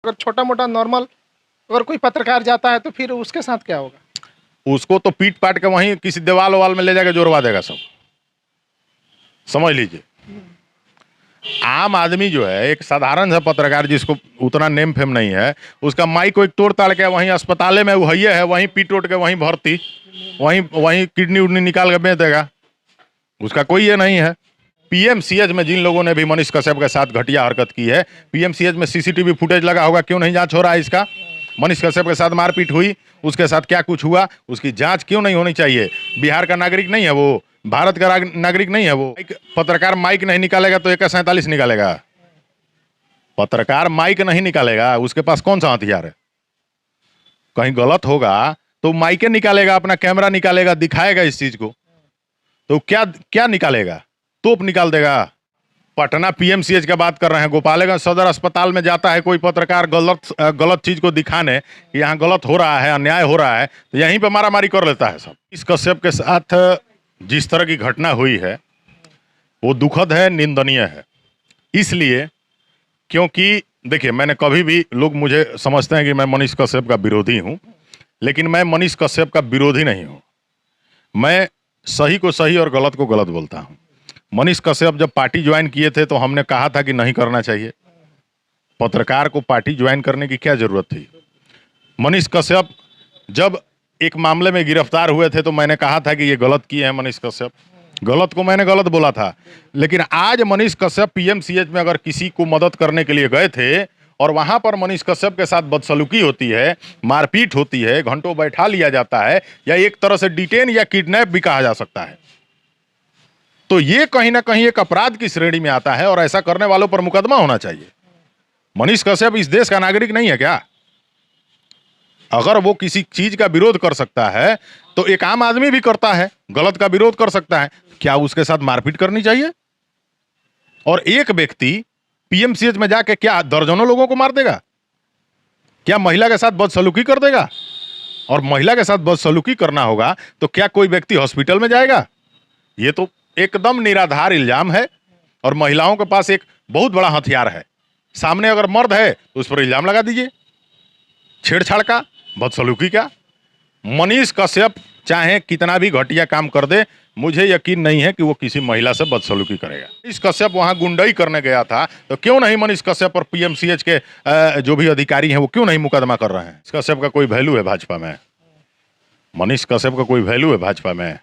अगर छोटा मोटा नॉर्मल अगर कोई पत्रकार जाता है तो फिर उसके साथ क्या होगा? उसको तो पीट पाट के वहीं किसी दीवाल वाल में ले जाकर जोड़वा देगा सब, समझ लीजिए। आम आदमी जो है, एक साधारण सा पत्रकार जिसको उतना नेम फेम नहीं है, उसका माइक को एक तोड़ ताड़ के वहीं अस्पताल में वही है, वहीं पीट उठ के वहीं भर्ती, वहीं वहीं किडनी उडनी निकाल के बेच देगा, उसका कोई ये नहीं है। पीएमसीएच में जिन लोगों ने भी मनीष कश्यप के साथ घटिया हरकत की है, पीएमसीएच में सीसीटीवी फुटेज लगा होगा, क्यों नहीं जांच हो रहा है इसका? मनीष कश्यप के साथ मारपीट हुई, उसके साथ क्या कुछ हुआ, उसकी जांच क्यों नहीं होनी चाहिए? बिहार का नागरिक नहीं है वो, भारत का नागरिक नहीं है वो। पत्रकार माइक नहीं निकालेगा तो AK-47 निकालेगा? पत्रकार माइक नहीं निकालेगा, उसके पास कौन सा हथियार है? कहीं गलत होगा तो माइके निकालेगा, अपना कैमरा निकालेगा, दिखाएगा इस चीज को। तो क्या क्या निकालेगा? तोप निकाल देगा। पटना पीएमसीएच का बात कर रहे हैं, गोपालगंज सदर अस्पताल में जाता है कोई पत्रकार गलत चीज को दिखाने कि यहाँ गलत हो रहा है, अन्याय हो रहा है, तो यहीं पे मारामारी कर लेता है सब। इस कश्यप के साथ जिस तरह की घटना हुई है वो दुखद है, निंदनीय है। इसलिए क्योंकि देखिए, मैंने कभी भी, लोग मुझे समझते हैं कि मैं मनीष कश्यप का विरोधी हूँ, लेकिन मैं मनीष कश्यप का विरोधी नहीं हूँ। मैं सही को सही और गलत को गलत बोलता हूँ। मनीष कश्यप जब पार्टी ज्वाइन किए थे तो हमने कहा था कि नहीं करना चाहिए। पत्रकार को पार्टी ज्वाइन करने की क्या जरूरत थी? मनीष कश्यप जब एक मामले में गिरफ्तार हुए थे तो मैंने कहा था कि ये गलत किए हैं मनीष कश्यप, गलत को मैंने गलत बोला था। लेकिन आज मनीष कश्यप पीएमसीएच में अगर किसी को मदद करने के लिए गए थे और वहां पर मनीष कश्यप के साथ बदसलूकी होती है, मारपीट होती है, घंटों बैठा लिया जाता है, या एक तरह से डिटेन या किडनैप भी कहा जा सकता है, तो ये कहीं ना कहीं एक अपराध की श्रेणी में आता है और ऐसा करने वालों पर मुकदमा होना चाहिए। मनीष कश्यप इस देश का नागरिक नहीं है क्या? अगर वो किसी चीज का विरोध कर सकता है तो एक आम आदमी भी करता है, गलत का विरोध कर सकता है, क्या उसके साथ मारपीट करनी चाहिए? और एक व्यक्ति पीएमसीएच में जाके क्या दर्जनों लोगों को मार देगा? क्या महिला के साथ बदसलूकी कर देगा? और महिला के साथ बदसलूकी करना होगा तो क्या कोई व्यक्ति हॉस्पिटल में जाएगा? ये तो एकदम निराधार इल्जाम है। और महिलाओं के पास एक बहुत बड़ा हथियार है, सामने अगर मर्द है तो उस पर इल्जाम लगा दीजिए, छेड़छाड़ का, बदसलूकी का। मनीष कश्यप चाहे कितना भी घटिया काम कर दे, मुझे यकीन नहीं है कि वो किसी महिला से बदसलूकी करेगा। मनीष कश्यप वहां गुंडई करने गया था तो क्यों नहीं मनीष कश्यप और पीएमसीएच के जो भी अधिकारी हैं वो क्यों नहीं मुकदमा कर रहे हैं? कश्यप का कोई वैल्यू है भाजपा में? मनीष कश्यप का कोई वैल्यू है भाजपा में?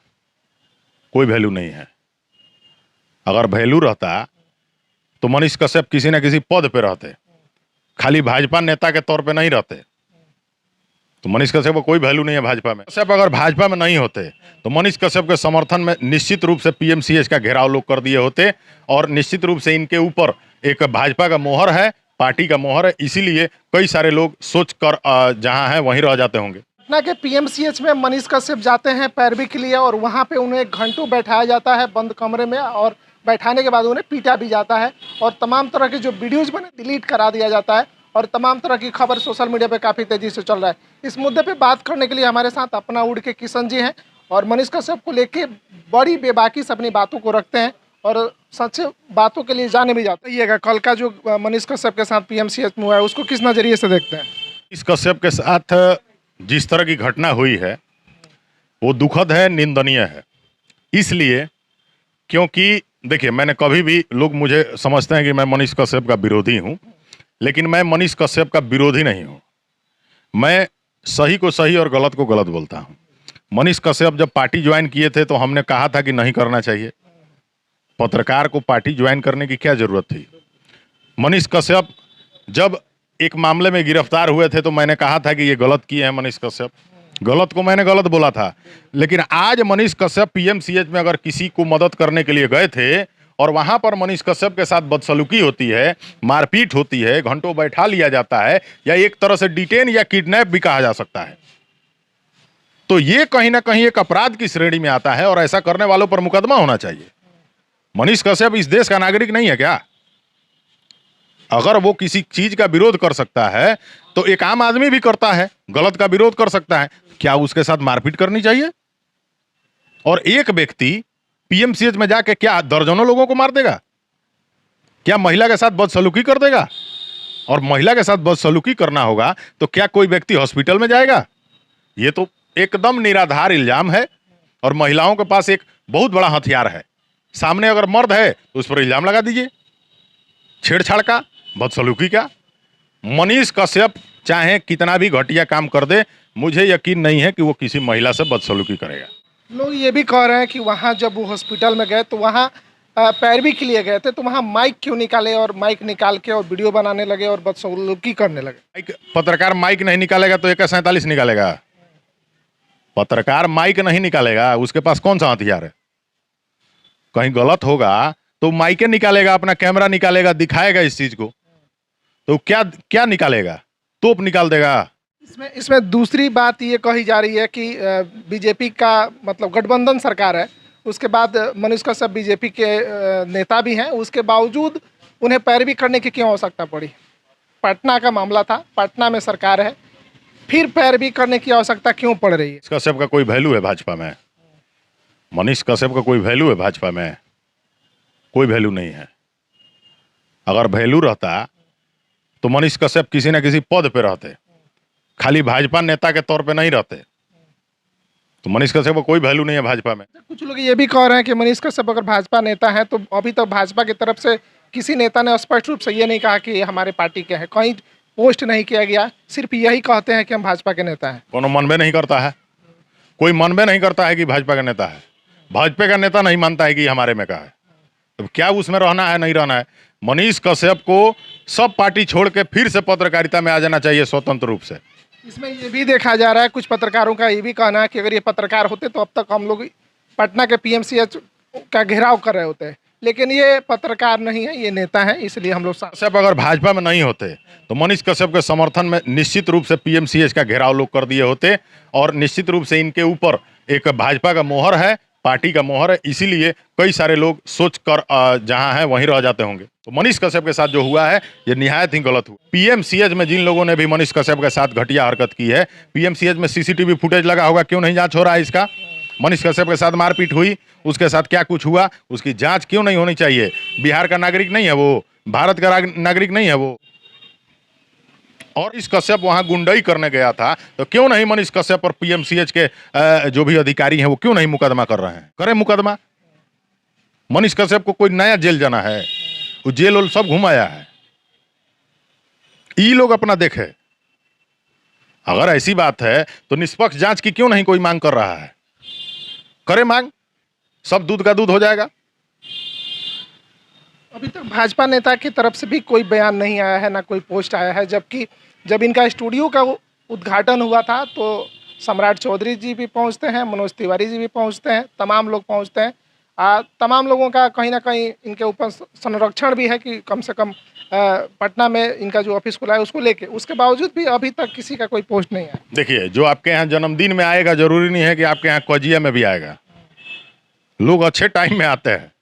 कोई वैल्यू नहीं है। अगर वैल्यू रहता तो मनीष कश्यप किसी न किसी पद पे रहते, खाली भाजपा नेता के तौर पे नहीं रहते। तो मनीष कश्यप का कोई वैल्यू नहीं है भाजपा में। कश्यप अगर भाजपा में नहीं होते तो मनीष कश्यप के समर्थन में निश्चित रूप से पीएमसीएच का घेराव लोग कर दिए होते, और निश्चित रूप से इनके ऊपर एक भाजपा का मोहर है, पार्टी का मोहर है, इसीलिए कई सारे लोग सोच कर जहां हैं वहीं रह जाते होंगे। पटना के पीएमसीएच में मनीष कश्यप जाते हैं पैरवी के लिए और वहाँ पे उन्हें घंटों बैठाया जाता है बंद कमरे में, और बैठाने के बाद उन्हें पीटा भी जाता है और तमाम तरह के जो वीडियोज बने डिलीट करा दिया जाता है, और तमाम तरह की खबर सोशल मीडिया पे काफ़ी तेज़ी से चल रहा है। इस मुद्दे पे बात करने के लिए हमारे साथ अपना उड़ के किशन जी हैं, और मनीष कश्यप को लेके बड़ी बेबाकी से अपनी बातों को रखते हैं और सच्चे बातों के लिए जाने भी जाते हैं। कल का जो मनीष कश्यप के साथ पीएमसीएच में हुआ है उसको किस नज़रिए से देखते हैं? इस कश्यप के साथ जिस तरह की घटना हुई है वो दुखद है, निंदनीय है। इसलिए क्योंकि देखिए, मैंने कभी भी, लोग मुझे समझते हैं कि मैं मनीष कश्यप का विरोधी हूँ, लेकिन मैं मनीष कश्यप का विरोधी नहीं हूँ। मैं सही को सही और गलत को गलत बोलता हूँ। मनीष कश्यप जब पार्टी ज्वाइन किए थे तो हमने कहा था कि नहीं करना चाहिए। पत्रकार को पार्टी ज्वाइन करने की क्या जरूरत थी? मनीष कश्यप जब एक मामले में गिरफ्तार हुए थे तो मैंने कहा था कि ये गलत किए हैं मनीष कश्यप, गलत को मैंने गलत बोला था। लेकिन आज मनीष कश्यप पीएमसीएच में अगर किसी को मदद करने के लिए गए थे और वहां पर मनीष कश्यप के साथ बदसलूकी होती है, मारपीट होती है, घंटों बैठा लिया जाता है, या एक तरह से डिटेन या किडनैप भी कहा जा सकता है, तो ये कहीं ना कहीं एक अपराध की श्रेणी में आता है और ऐसा करने वालों पर मुकदमा होना चाहिए। मनीष कश्यप इस देश का नागरिक नहीं है क्या? अगर वो किसी चीज का विरोध कर सकता है तो एक आम आदमी भी करता है, गलत का विरोध कर सकता है, क्या उसके साथ मारपीट करनी चाहिए? और एक व्यक्ति पीएमसीएच में जाके क्या दर्जनों लोगों को मार देगा? क्या महिला के साथ बदसलूकी कर देगा? और महिला के साथ बदसलूकी करना होगा तो क्या कोई व्यक्ति हॉस्पिटल में जाएगा? ये तो एकदम निराधार इल्जाम है। और महिलाओं के पास एक बहुत बड़ा हथियार है, सामने अगर मर्द है तो उस पर इल्जाम लगा दीजिए, छेड़छाड़ का, बदसलूकी का। मनीष कश्यप चाहे कितना भी घटिया काम कर दे, मुझे यकीन नहीं है कि वो किसी महिला से बदसलूकी करेगा। लोग ये भी कह रहे हैं कि वहाँ जब वो हॉस्पिटल में गए तो वहाँ पैरवी के लिए गए थे, तो वहाँ माइक क्यों निकाले और माइक निकाल के और वीडियो बनाने लगे और बदसलूकी करने लगे। पत्रकार माइक नहीं निकालेगा तो AK-47 निकालेगा? पत्रकार माइक नहीं निकालेगा, उसके पास कौन सा हथियार है? कहीं गलत होगा तो माइके निकालेगा, अपना कैमरा निकालेगा, दिखाएगा इस चीज को। तो क्या क्या निकालेगा? तोप निकाल देगा। इसमें दूसरी बात ये कही जा रही है कि बीजेपी का मतलब गठबंधन सरकार है, उसके बाद मनीष कश्यप बीजेपी के नेता भी हैं, उसके बावजूद उन्हें पैरवी करने की क्यों आवश्यकता पड़ी? पटना का मामला था, पटना में सरकार है, फिर पैरवी करने की आवश्यकता क्यों पड़ रही है? कश्यप का कोई वैल्यू है भाजपा में? मनीष कश्यप का कोई वैल्यू है भाजपा में? कोई वैल्यू नहीं है। अगर वैल्यू रहता तो मनीष कश्यप किसी न किसी पद पे रहते, खाली भाजपा नेता के तौर पे नहीं रहते। तो मनीष कश्यप का कोई वैल्यू नहीं है भाजपा में। कुछ लोग ये भी कह रहे हैं कि मनीष कश्यप अगर भाजपा नेता हैं तो अभी तक भाजपा की तरफ से किसी नेता ने स्पष्ट रूप से ये नहीं कहा कि ये हमारे पार्टी के हैं, कहीं पोस्ट नहीं किया गया, सिर्फ यही कहते हैं कि हम भाजपा के नेता हैं। कोनो मनबे नहीं करता है, कोई मनबे नहीं करता है कि भाजपा का नेता है। भाजपा का नेता नहीं मानता है कि हमारे में का है, तो क्या उसमें रहना है, नहीं रहना है? मनीष कश्यप को सब पार्टी छोड़ के फिर से पत्रकारिता में आ जाना चाहिए स्वतंत्र रूप से। इसमें ये भी देखा जा रहा है, कुछ पत्रकारों का ये भी कहना है कि अगर ये पत्रकार होते तो अब तक हम लोग पटना के PMCH का घेराव कर रहे होते, लेकिन ये पत्रकार नहीं है, ये नेता है, इसलिए हम लोग कश्यप अगर भाजपा में नहीं होते तो मनीष कश्यप के समर्थन में निश्चित रूप से PMCH का घेराव लोग कर दिए होते, और निश्चित रूप से इनके ऊपर एक भाजपा का मोहर है, पार्टी का मोहर है, इसीलिए कई सारे लोग सोच कर जहां है वहीं रह जाते होंगे। तो मनीष कश्यप के साथ जो हुआ है ये निहायत ही गलत हुआ। PMCH में जिन लोगों ने भी मनीष कश्यप के साथ घटिया हरकत की है, PMCH में CCTV फुटेज लगा होगा, क्यों नहीं जांच हो रहा है इसका? मनीष कश्यप के साथ मारपीट हुई, उसके साथ क्या कुछ हुआ, उसकी जांच क्यों नहीं होनी चाहिए? बिहार का नागरिक नहीं है वो, भारत का नागरिक नहीं है वो। और इस कश्यप वहां गुंडई करने गया था, तो क्यों नहीं मनीष कश्यप और PMCH के जो भी अधिकारी हैं वो क्यों नहीं मुकदमा कर रहे हैं? करें मुकदमा। मनीष कश्यप को कोई नया जेल जाना है, वो जेल उल सब घुमाया है, ये लोग अपना देखे। अगर ऐसी बात है तो निष्पक्ष जांच की क्यों नहीं कोई मांग कर रहा है? करे मांग, सब दूध का दूध हो जाएगा। अभी तक भाजपा नेता की तरफ से भी कोई बयान नहीं आया है, ना कोई पोस्ट आया है, जबकि जब इनका स्टूडियो का उद्घाटन हुआ था तो सम्राट चौधरी जी भी पहुंचते हैं, मनोज तिवारी जी भी पहुंचते हैं, तमाम लोग पहुंचते हैं। तमाम लोगों का कहीं ना कहीं इनके ऊपर संरक्षण भी है कि कम से कम पटना में इनका जो ऑफिस खुला है उसको लेके, उसके बावजूद भी अभी तक किसी का कोई पोस्ट नहीं है। देखिए, जो आपके यहाँ जन्मदिन में आएगा जरूरी नहीं है कि आपके यहाँ कजिया में भी आएगा। लोग अच्छे टाइम में आते हैं।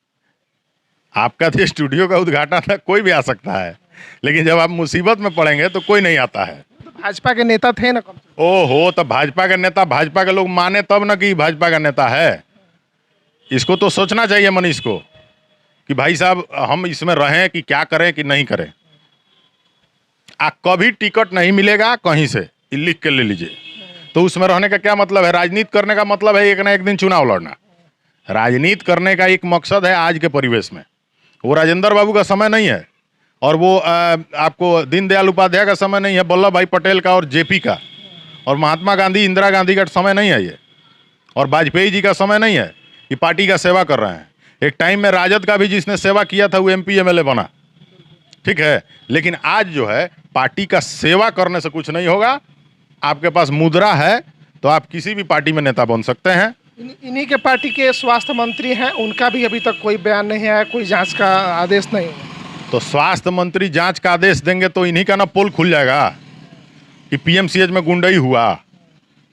आपका तो स्टूडियो का उद्घाटन है, कोई भी आ सकता है, लेकिन जब आप मुसीबत में पड़ेंगे तो कोई नहीं आता है। तो भाजपा के नेता थे ना कम से कम। ओहो, तो भाजपा के नेता, भाजपा के लोग माने तब ना कि भाजपा का नेता है। इसको तो सोचना चाहिए मनीष को कि भाई साहब हम इसमें रहें कि क्या करें कि नहीं करें। कभी टिकट नहीं मिलेगा कहीं से, लिख के ले लीजिए। तो उसमें रहने का क्या मतलब है? राजनीति करने का मतलब है एक ना एक दिन चुनाव लड़ना। राजनीति करने का एक मकसद है आज के परिवेश में। वो राजेंद्र बाबू का समय नहीं है, और वो आपको दीनदयाल उपाध्याय का समय नहीं है, वल्लभ भाई पटेल का और JP का, और महात्मा गांधी, इंदिरा गांधी का समय नहीं है ये, और वाजपेयी जी का समय नहीं है कि पार्टी का सेवा कर रहे हैं। एक टाइम में राजद का भी जिसने सेवा किया था वो MP MLA बना, ठीक है, लेकिन आज जो है पार्टी का सेवा करने से कुछ नहीं होगा। आपके पास मुद्रा है तो आप किसी भी पार्टी में नेता बन सकते हैं। इन्हीं के पार्टी के स्वास्थ्य मंत्री हैं, उनका भी अभी तक कोई बयान नहीं आया, कोई जांच का आदेश नहीं है। तो स्वास्थ्य मंत्री जांच का आदेश देंगे तो इन्हीं का ना पोल खुल जाएगा कि PMCH में गुंडई हुआ,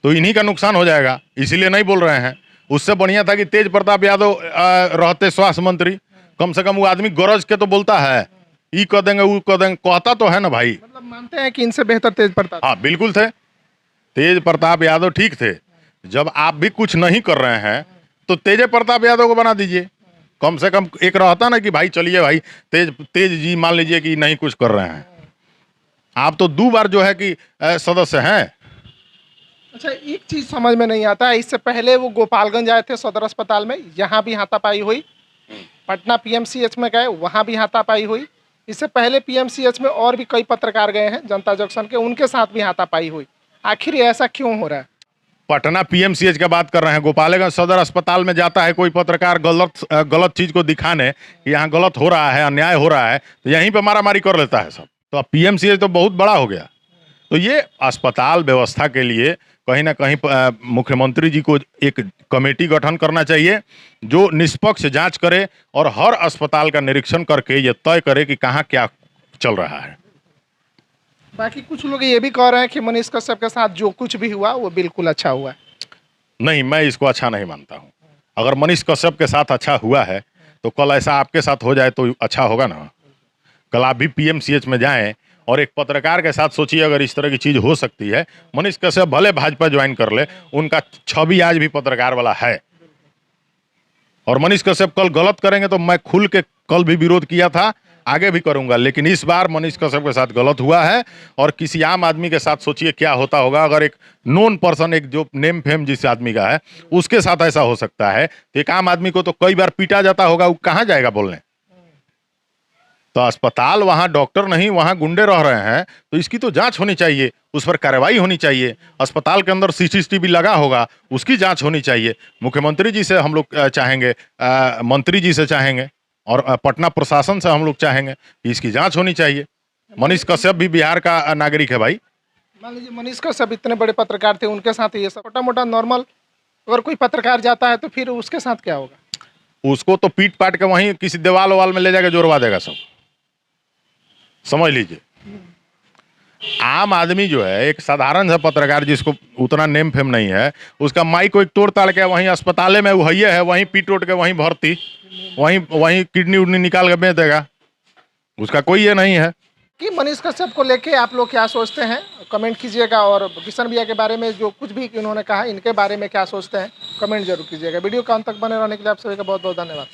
तो इन्हीं का नुकसान हो जाएगा, इसीलिए नहीं बोल रहे हैं। उससे बढ़िया था कि तेज प्रताप यादव रहते स्वास्थ्य मंत्री, कम से कम वो आदमी गरज के तो बोलता है, ये कह देंगे वो कह देंगे, कहता तो है ना भाई। मतलब मानते हैं कि इनसे बेहतर तेज प्रताप। हाँ बिल्कुल थे, तेज प्रताप यादव ठीक थे। जब आप भी कुछ नहीं कर रहे हैं तो तेज प्रताप यादव को बना दीजिए। कम से कम एक रहता ना कि भाई चलिए भाई तेज जी मान लीजिए कि नहीं कुछ कर रहे हैं, आप तो 2 बार जो है कि सदस्य हैं। अच्छा, एक चीज समझ में नहीं आता है, इससे पहले वो गोपालगंज आए थे सदर अस्पताल में, यहाँ भी हाथापाई हुई। पटना पीएमसीएच में गए, वहाँ भी हाथापाई हुई। इससे पहले पीएमसीएच में और भी कई पत्रकार गए हैं जनता जंक्शन के, उनके साथ भी हाथापाई हुई। आखिर ये ऐसा क्यों हो रहा है? पटना पीएमसीएच का बात कर रहे हैं, गोपालगंज सदर अस्पताल में जाता है कोई पत्रकार गलत चीज को दिखाने कि यहाँ गलत हो रहा है, अन्याय हो रहा है, तो यहीं पे मारामारी कर लेता है सब। तो अब पीएमसीएच तो बहुत बड़ा हो गया। तो ये अस्पताल व्यवस्था के लिए कहीं ना कहीं मुख्यमंत्री जी को एक कमेटी गठन करना चाहिए जो निष्पक्ष जांच करे और हर अस्पताल का निरीक्षण करके ये तय करे कि कहाँ क्या चल रहा है। बाकी कुछ लोग ये भी कह रहे हैं कि मनीष कश्यप के साथ जो कुछ भी हुआ वो बिल्कुल अच्छा हुआ है। नहीं, मैं इसको अच्छा नहीं मानता हूँ। अगर मनीष कश्यप के साथ अच्छा हुआ है तो कल ऐसा आपके साथ हो जाए तो अच्छा होगा ना। कल आप भी पीएमसीएच में जाएं और एक पत्रकार के साथ सोचिए अगर इस तरह की चीज़ हो सकती है। मनीष कश्यप भले भाजपा ज्वाइन कर ले, उनका छवि आज भी पत्रकार वाला है। और मनीष कश्यप कल गलत करेंगे तो मैं खुल के कल भी विरोध किया था, आगे भी करूंगा, लेकिन इस बार मनीष कश्यप के साथ गलत हुआ है। और किसी आम आदमी के साथ सोचिए क्या होता होगा अगर एक नोन पर्सन, एक जो नेम फेम जिस आदमी का है उसके साथ ऐसा हो सकता है। तो एक आम आदमी को तो कई बार पीटा जाता होगा, वो कहाँ जाएगा बोलने। तो अस्पताल, वहाँ डॉक्टर नहीं, वहाँ गुंडे रह रहे हैं, तो इसकी तो जांच होनी चाहिए, उस पर कार्रवाई होनी चाहिए। अस्पताल के अंदर सीसीटीवी लगा होगा, उसकी जांच होनी चाहिए। मुख्यमंत्री जी से हम लोग चाहेंगे, मंत्री जी से चाहेंगे और पटना प्रशासन से हम लोग चाहेंगे कि इसकी जांच होनी चाहिए। मनीष कश्यप भी बिहार का नागरिक है भाई। मान लीजिए मनीष कश्यप इतने बड़े पत्रकार थे, उनके साथ ये सब छोटा मोटा नॉर्मल अगर कोई पत्रकार जाता है तो फिर उसके साथ क्या होगा? उसको तो पीट पाट के वहीं किसी दीवाल वाल में ले जाके जोड़वा देगा सब, समझ लीजिए। आम आदमी जो है, एक साधारण सा पत्रकार जिसको उतना नेम फेम नहीं है, उसका माइक को एक तोड़ ताड़ के वहीं अस्पताल में वही है, वहीं पीट उठ के वहीं भर्ती, वहीं किडनी उडनी निकाल के बेच देगा। उसका कोई ये नहीं है। कि मनीष कश्यप को लेके आप लोग क्या सोचते हैं, कमेंट कीजिएगा। और किशन भैया के बारे में जो कुछ भी इन्होंने कहा, इनके बारे में क्या सोचते हैं, कमेंट जरूर कीजिएगा। वीडियो का अंत तक बने रहने के लिए आप सभी का बहुत बहुत धन्यवाद।